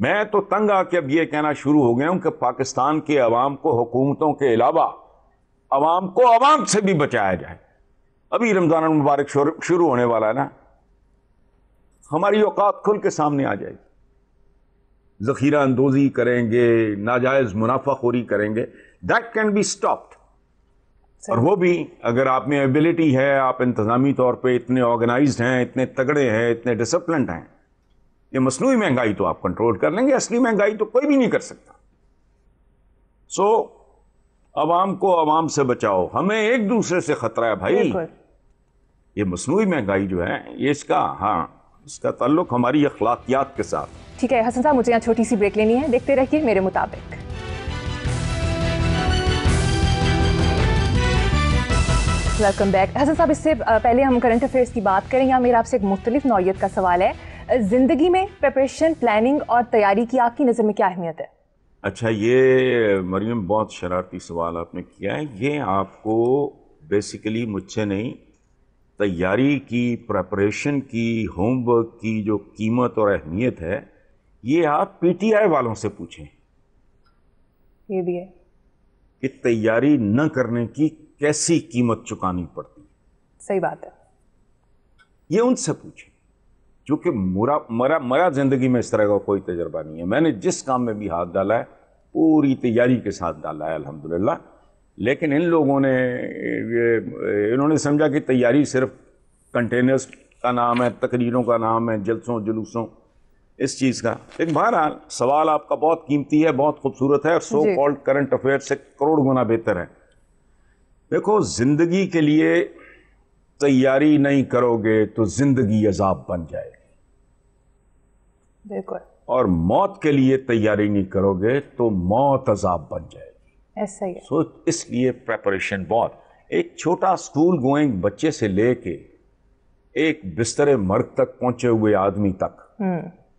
میں تو تنگ آ کے اب یہ کہنا شروع ہو گیا ہوں کہ پاکستان کے عوام کو حکومتوں کے علاوہ عوام کو عوام سے بھی بچایا جائے. ابھی رمضان المبارک شروع ہونے والا ہے نا, ہماری اوقات کھل کے سامنے آ جائے گی. ذخیرہ اندوزی کریں گے, ناجائز منافع خوری کریں گے, دیٹ کین بی اسٹاپڈ. اور وہ بھی اگر آپ میں ایبلٹی ہے, آپ انتظامی طور پہ اتنے آرگنائزڈ ہیں, اتنے تگڑے ہیں, اتنے ڈسپلنڈ ہیں. یہ مصنوعی مہنگائی تو آپ کنٹرول کر لیں گے, اصلی مہنگائی تو کوئی بھی نہیں کر سکتا. سو عوام کو عوام سے بچاؤ, ہمیں ایک دوسرے سے خطرہ ہے بھائی. یہ مصنوعی مہنگائی جو ہے یہ اس کا تعلق ہماری اخلاقیات کے ساتھ. ٹھیک ہے حسن صاحب, مجھے یہاں چھوٹی سی بریک لینی ہے, دیکھتے رہیے میرے مطابق. Welcome back. حسن صاحب, اس سے پہلے ہم کرنٹ افیئرس کی بات کریں. یہاں میرا آپ سے ایک مختلف نوعیت کا سوال ہے. زندگی میں پریپریشن, پلاننگ اور تیاری کی آپ کی نظر میں کیا اہمیت ہے؟ اچھا, یہ مریم بہت شرارتی سوال آپ نے کیا ہے. یہ آپ کو بیسیکلی مجھ سے نہیں, تیاری کی, پریپریشن کی, ہوم ورک کی جو قیمت اور اہمیت ہے یہ آپ پی ٹی آئی والوں سے پوچھیں. یہ بھی ہے کہ تیاری نہ کرنے کی کیسی قیمت چکانی پڑتی. صحیح بات ہے, یہ ان سے پوچھیں. چونکہ میرا زندگی میں اس طرح کا کوئی تجربہ نہیں ہے. میں نے جس کام میں بھی ہاتھ ڈالا ہے پوری تیاری کے ساتھ ڈالا ہے الحمدللہ. لیکن ان لوگوں نے انہوں نے سمجھا کہ تیاری صرف کنٹینرز کا نام ہے, تقریروں کا نام ہے, جلسوں جلوسوں اس چیز کا. لیکن بہرحال سوال آپ کا بہت قیمتی ہے, بہت خوبصورت ہے, اور سو کالڈ کرنٹ افیئر سے کروڑ گنا بہتر ہے. دیکھو, زندگی کے لیے تیاری نہیں کرو گے تو زندگی عذاب بن جائے گی. بالکل. اور موت کے لیے تیاری نہیں کرو گے تو موت عذاب بن جائے گی. ایسا ہی ہے. سو اس لیے پریپریشن بہت. ایک چھوٹا اسکول گوئنگ بچے سے لے کے ایک بستر مرگ تک پہنچے ہوئے آدمی تک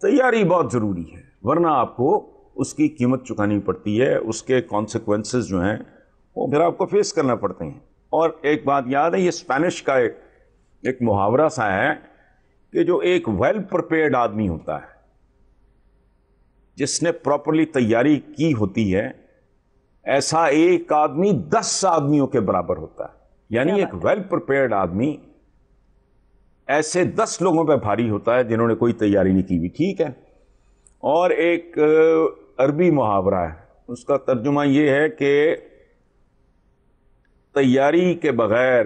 تیاری بہت ضروری ہے, ورنہ آپ کو اس کی قیمت چکانی پڑتی ہے. اس کے کانسیکوینسز جو ہیں وہ پھر آپ کو فیس کرنا پڑتے ہیں. اور ایک بات یاد ہے, یہ اسپینش کا ایک محاورہ سا ہے کہ جو ایک ویل پریپیئرڈ آدمی ہوتا ہے, جس نے پراپرلی تیاری کی ہوتی ہے, ایسا ایک آدمی 10 آدمیوں کے برابر ہوتا ہے. یعنی ایک ویل پریپیئرڈ آدمی ایسے 10 لوگوں پہ بھاری ہوتا ہے جنہوں نے کوئی تیاری نہیں کی ہوئی. ٹھیک ہے. اور ایک عربی محاورہ ہے, اس کا ترجمہ یہ ہے کہ تیاری کے بغیر,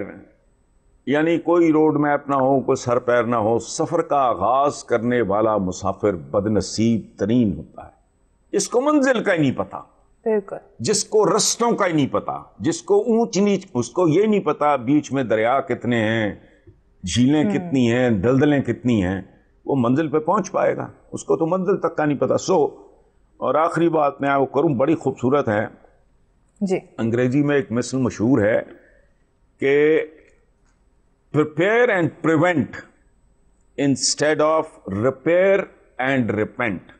یعنی کوئی روڈ میپ نہ ہو, کوئی سر پیر نہ ہو, سفر کا آغاز کرنے والا مسافر بدنصیب ترین ہوتا ہے, جس کو منزل کا ہی نہیں پتا, جس کو رستوں کا ہی نہیں پتا, جس کو اونچ نیچ, اس کو یہ نہیں پتا بیچ میں دریا کتنے ہیں, جھیلیں کتنی ہیں, دلدلیں کتنی ہیں, وہ منزل پہ پہنچ پائے گا. اس کو تو منزل تک کا نہیں پتا. اور آخری بات میں وہ کروں, بڑی خوبصورت ہے جی. انگریزی میں ایک مثل مشہور ہے کہ prepare and prevent instead of repair and repent.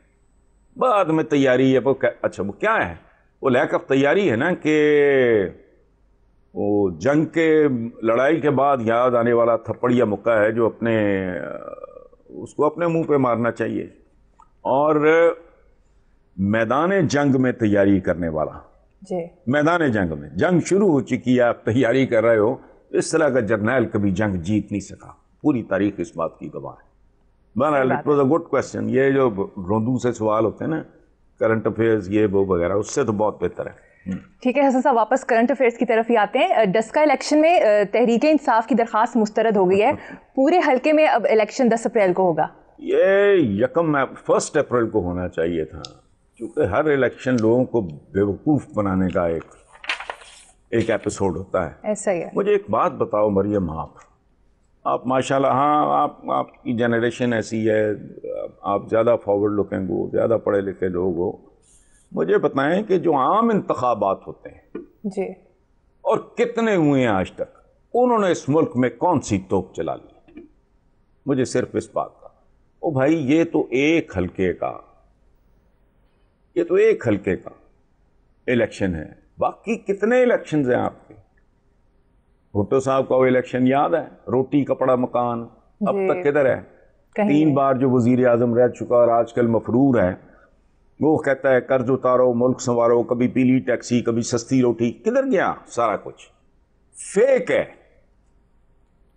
بعد میں تیاری ہے. اچھا وہ کیا ہے؟ وہ لیک آف تیاری ہے نا, کہ وہ جنگ کے لڑائی کے بعد یاد آنے والا تھپڑ یا مکہ ہے جو اس کو اپنے منہ پہ مارنا چاہیے. اور میدان جنگ میں تیاری کرنے والا, میدان جنگ میں جنگ شروع ہو چکی ہے, آپ تیاری کر رہے ہو, اس طرح کا جرنیل کبھی جنگ جیت نہیں سکا. پوری تاریخ اس بات کی گواہ ہے. بہرحال it was a good question. یہ جو روندوں سے سوال ہوتے ہیں نا, کرنٹ افیئرز یہ وہ وغیرہ, اس سے تو بہت بہتر ہے. ٹھیک ہے حسن صاحب, واپس کرنٹ افیئرس کی طرف ہی آتے ہیں. ڈسکا الیکشن میں تحریک انصاف کی درخواست مسترد ہو گئی ہے. پورے حلقے میں اب الیکشن 10 اپریل کو ہوگا. یہ 1 اپریل کو ہونا چاہیے تھا, کیونکہ ہر الیکشن لوگوں کو بیوقوف بنانے کا ایک ایپیسوڈ ہوتا ہے. ایسا ہی ہے. مجھے ایک بات بتاؤ مریم, آپ ماشاءاللہ, ہاں آپ کی جنریشن ایسی ہے, آپ زیادہ فارورڈ لکنگ ہو, زیادہ پڑھے لکھے لوگ ہو. مجھے بتائیں کہ جو عام انتخابات ہوتے ہیں جی, اور کتنے ہوئے ہیں آج تک, انہوں نے اس ملک میں کون سی توپ چلا لی؟ مجھے صرف اس بات کا, او بھائی یہ تو ایک حلقے کا الیکشن ہے. باقی کتنے الیکشنز ہیں آپ کے؟ بھٹو صاحب کا وہ الیکشن یاد ہے, روٹی کپڑا مکان, اب تک کدھر ہے؟ کہیں 3 بار جو وزیر اعظم رہ چکا اور آج کل مفرور ہے، وہ کہتا ہے قرض اتارو ملک سنوارو، کبھی پیلی ٹیکسی کبھی سستی روٹی، کدھر گیا سارا کچھ؟ فیک ہے.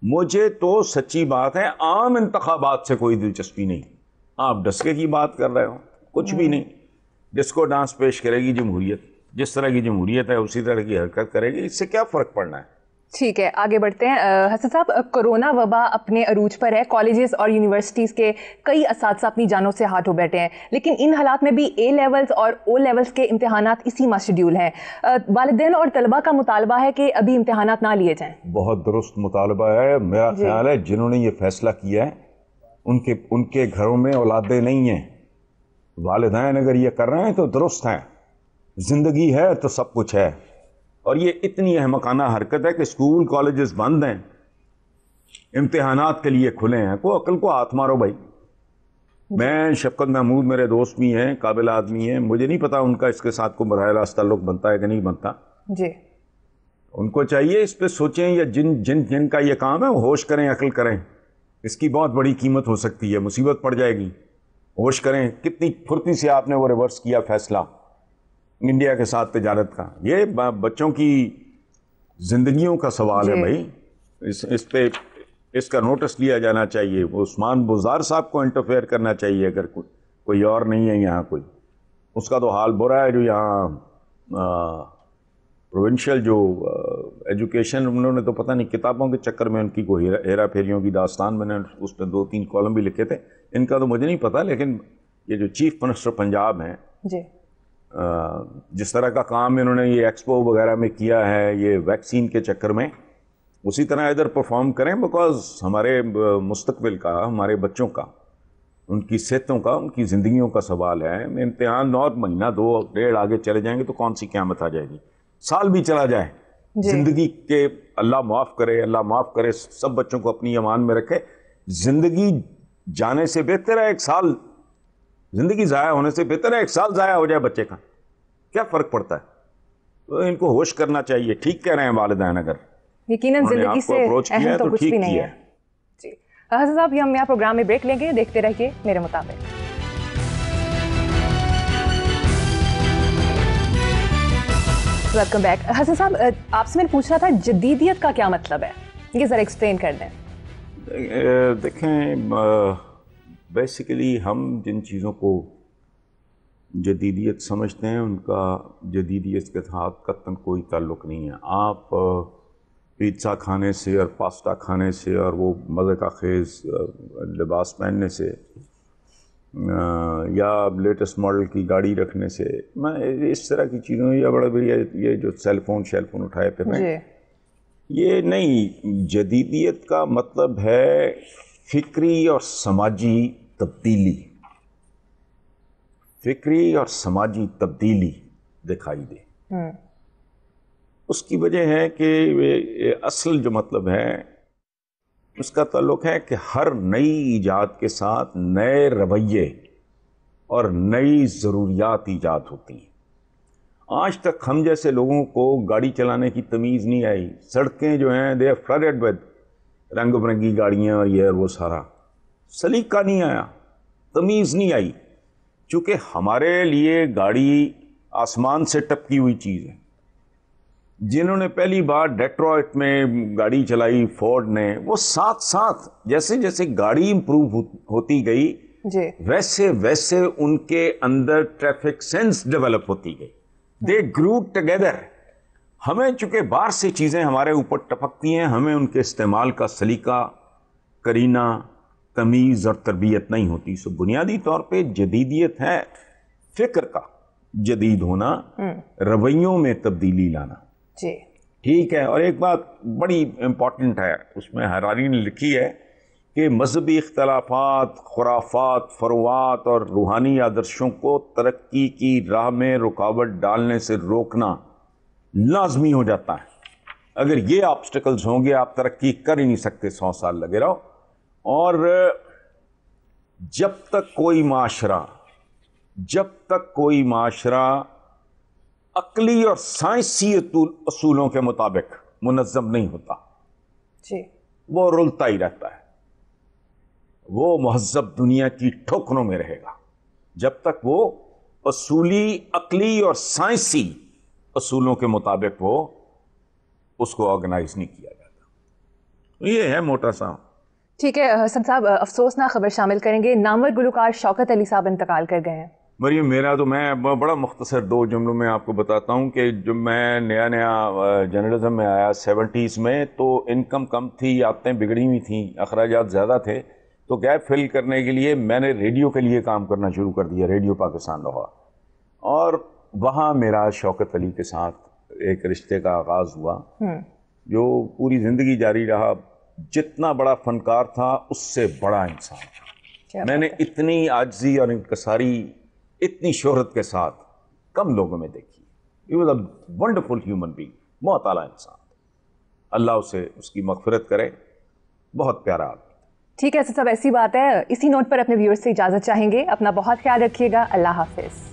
مجھے تو سچی بات ہے عام انتخابات سے کوئی دلچسپی نہیں. آپ ڈسکے کی بات کر رہے ہو، کچھ بھی نہیں. ڈسکو ڈانس پیش کرے گی جمہوریت، جس طرح کی جمہوریت ہے اسی طرح کی حرکت کرے گی، اس سے کیا فرق پڑنا ہے؟ ٹھیک ہے، آگے بڑھتے ہیں. حسن صاحب، کورونا وبا اپنے عروج پر ہے، کالجز اور یونیورسٹیز کے کئی اساتذہ اپنی جانوں سے ہاتھوں بیٹھے ہیں، لیکن ان حالات میں بھی اے لیولز اور او لیولز کے امتحانات اسی ماہ شیڈیول ہیں. والدین اور طلباء کا مطالبہ ہے کہ ابھی امتحانات نہ لیے جائیں. بہت درست مطالبہ ہے. میرا خیال ہے جنہوں نے یہ فیصلہ کیا ہے ان کے گھروں میں اولادیں نہیں ہیں. والدین اگر یہ کر رہے ہیں تو درست ہیں. زندگی ہے تو سب کچھ ہے. اور یہ اتنی احمقانہ حرکت ہے کہ اسکول کالجز بند ہیں، امتحانات کے لیے کھلے ہیں. کو عقل کو ہاتھ مارو بھائی. میں شفقت محمود میرے دوست بھی ہیں، قابل آدمی ہیں، مجھے نہیں پتا ان کا اس کے ساتھ کوئی براہ راست تعلق بنتا ہے کہ نہیں بنتا. جی، ان کو چاہیے اس پہ سوچیں، یا جن کا یہ کام ہے وہ ہوش کریں، عقل کریں. اس کی بہت بڑی قیمت ہو سکتی ہے، مصیبت پڑ جائے گی. ہوش کریں. کتنی پھرتی سے آپ نے وہ ریورس کیا فیصلہ انڈیا کے ساتھ تجارت کا. یہ بچوں کی زندگیوں کا سوال ہے بھائی. اس پہ اس کا نوٹس لیا جانا چاہیے. عثمان بزار صاحب کو انٹرفیئر کرنا چاہیے اگر کوئی اور نہیں ہے یہاں کوئی. اس کا تو حال برا ہے جو یہاں پروونشل جو ایجوکیشن، انہوں نے تو پتہ نہیں کتابوں کے چکر میں ان کی کوئی ہیرا پھیریوں کی داستان، میں نے اس پہ 2-3 کالم بھی لکھے تھے. ان کا تو مجھے نہیں پتہ، لیکن یہ جو چیف منسٹر پنجاب ہیں، جی، جس طرح کا کام انہوں نے یہ ایکسپو وغیرہ میں کیا ہے یہ ویکسین کے چکر میں، اسی طرح ادھر پرفارم کریں. بیکاز ہمارے مستقبل کا، ہمارے بچوں کا، ان کی صحتوں کا، ان کی زندگیوں کا سوال ہے. امتحان اور مہینہ 2-1.5 آگے چلے جائیں گے تو کون سی قیامت آ جائے گی. سال بھی چلا جائے زندگی کے، اللہ معاف کرے، اللہ معاف کرے، سب بچوں کو اپنی امان میں رکھے. زندگی جانے سے بہتر ہے 1 سال، زندگی ضائع ہونے سے بہتر ہے 1 سال ضائع ہو جائے بچے کا. کیا فرق پڑتا ہے؟ تو ان کو ہوش کرنا چاہیے. ٹھیک کہہ رہے ہیں والدین، اگر یقیناً زندگی سے اہم تو کچھ بھی نہیں ہے. ہے. جی حسن صاحب، ہم یہاں پروگرام میں بریک لیں گے، دیکھتے رہیے میرے مطابق. Welcome back. حسن صاحب، آپ سے میں نے پوچھنا تھا جدیدیت کا کیا مطلب ہے، یہ ذرا ایکسپلین کر دیں. دیکھیں، بیسیکلی ہم جن چیزوں کو جدیدیت سمجھتے ہیں ان کا جدیدیت کے ساتھ قطعاً کوئی تعلق نہیں ہے. آپ پیزا کھانے سے اور پاستا کھانے سے اور وہ مزے کا خیز لباس پہننے سے یا لیٹسٹ ماڈل کی گاڑی رکھنے سے، میں اس طرح کی چیزوں، یا بڑا بڑی یہ جو سیل فون اٹھائے پھر رہے ہیں، یہ نہیں. جدیدیت کا مطلب ہے فکری اور سماجی تبدیلی. فکری اور سماجی تبدیلی دکھائی دے. اس کی وجہ ہے کہ اصل جو مطلب ہے اس کا تعلق ہے کہ ہر نئی ایجاد کے ساتھ نئے رویے اور نئی ضروریات ایجاد ہوتی ہیں. آج تک ہم جیسے لوگوں کو گاڑی چلانے کی تمیز نہیں آئی. سڑکیں جو ہیں دے فلڈڈ ود رنگ برنگی گاڑیاں اور یہ وہ سارا. سلیقہ نہیں آیا، تمیز نہیں آئی، چونکہ ہمارے لیے گاڑی آسمان سے ٹپکی ہوئی چیز ہے. جنہوں نے پہلی بار ڈیٹرائٹ میں گاڑی چلائی فورڈ نے، وہ ساتھ ساتھ جیسے جیسے گاڑی امپروو ہوتی گئی ویسے ویسے ان کے اندر ٹریفک سینس ڈیولپ ہوتی گئی. دے گرو ٹوگیدر. ہمیں چونکہ باہر سے چیزیں ہمارے اوپر ٹپکتی ہیں، ہمیں ان کے استعمال کا سلیقہ، کرینہ، تمیز اور تربیت نہیں ہوتی. سو بنیادی طور پہ جدیدیت ہے فکر کا جدید ہونا، رویوں میں تبدیلی لانا. جی ٹھیک ہے. اور ایک بات بڑی امپورٹنٹ ہے، اس میں حراری نے لکھی ہے کہ مذہبی اختلافات، خرافات، فروعات اور روحانی آدرشوں کو ترقی کی راہ میں رکاوٹ ڈالنے سے روکنا لازمی ہو جاتا ہے. اگر یہ آبسٹیکلز ہوں گے آپ ترقی کر ہی نہیں سکتے. 100 سال لگے رہو. اور جب تک کوئی معاشرہ عقلی اور سائنسی اصولوں کے مطابق منظم نہیں ہوتا، وہ رلتا ہی رہتا ہے. وہ مہذب دنیا کی ٹھوکروں میں رہے گا جب تک وہ اصولی، عقلی اور سائنسی اصولوں کے مطابق وہ اس کو آرگنائز نہیں کیا جاتا. یہ ہے موٹا سا. ٹھیک ہے حسن صاحب، افسوسناک خبر شامل کریں گے، نامور گلوکار شوکت علی صاحب انتقال کر گئے ہیں. مریم، میں بڑا مختصر 2 جملوں میں آپ کو بتاتا ہوں کہ جب میں نیا جرنلزم میں آیا 70s میں، تو انکم کم تھی، عادتیں بگڑی ہوئی تھیں، اخراجات زیادہ تھے، تو گیپ فل کرنے کے لیے میں نے ریڈیو کے لیے کام کرنا شروع کر دیا، ریڈیو پاکستان لاہور. اور وہاں میرا شوکت علی کے ساتھ ایک رشتے کا آغاز ہوا جو پوری زندگی جاری رہا. جتنا بڑا فنکار تھا اس سے بڑا انسان تھا. میں نے اتنی عاجزی اور انکساری اتنی شہرت کے ساتھ کم لوگوں میں دیکھی. He was a wonderful human being. بہت اعلیٰ انسان. اللہ اسے اس کی مغفرت کرے. بہت پیارا آدمی. ٹھیک ہے حسن صاحب، ایسی بات ہے. اسی نوٹ پر اپنے ویورز سے اجازت چاہیں گے. اپنا بہت خیال رکھیے گا. اللہ حافظ.